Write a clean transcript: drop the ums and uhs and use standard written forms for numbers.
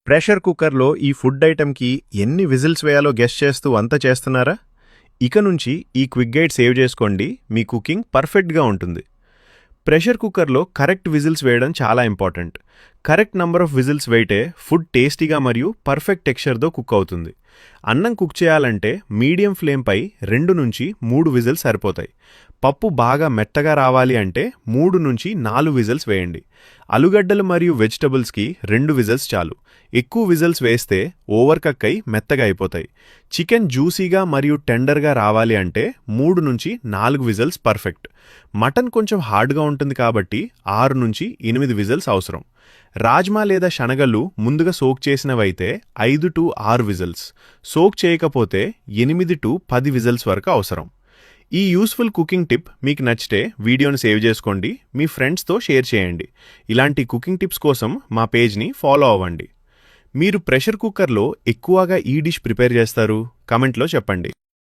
Pressure కుక్కర్లో ఈ food ఐటెంకి ఎన్ని విజిల్స్ వేయాలో గెస్ చేస్తూ అంత చేస్తున్నారా? ఇక నుంచి ఈ క్విక్ గైడ్ సేవ్ చేసుకోండి, మీ కుకింగ్ పర్ఫెక్ట్గా ఉంటుంది. ప్రెషర్ కుక్కర్లో కరెక్ట్ విజిల్స్ వేయడం చాలా important. Correct number of whistles వేయితే ఫుడ్ టేస్టీగా మరియు పర్ఫెక్ట్ టెక్స్చర్తో కుక్ అవుతుంది. అన్నం కుక్ చేయాలంటే మీడియం ఫ్లేమ్పై 2 నుంచి 3 విజిల్స్ సరిపోతాయి. పప్పు బాగా మెత్తగా రావాలి అంటే 3 నుంచి 4 విజిల్స్ వేయండి. ఆలుగడ్డలు మరియు వెజిటబుల్స్కి 2 విజిల్స్ చాలు. ఎక్కువ విజిల్స్ వేస్తే ఓవర్ కుక్ అయి మెత్తగా అయిపోతాయి. చికెన్ జ్యూసీగా మరియు టెండర్గా రావాలి అంటే 3 నుంచి 4 విజిల్స్ పర్ఫెక్ట్. మటన్ కొంచెం హార్డ్గా ఉంటుంది కాబట్టి 6 నుంచి 8 విజిల్స్ అవసరం. రాజ్మా లేదా శనగలు ముందుగా సోక్ చేసినవైతే 5 టు 6 విజిల్స్, సోక్ చేయకపోతే 8 టు 10 విజిల్స్ వరకు అవసరం. ఈ యూస్ఫుల్ కుకింగ్ టిప్ మీకు నచ్చితే వీడియోని సేవ్ చేసుకోండి, మీ ఫ్రెండ్స్తో షేర్ చేయండి. ఇలాంటి కుకింగ్ టిప్స్ కోసం మా పేజ్ని ఫాలో అవ్వండి. మీరు ప్రెషర్ కుక్కర్లో ఎక్కువగా ఈ డిష్ ప్రిపేర్ చేస్తారు? కామెంట్లో చెప్పండి.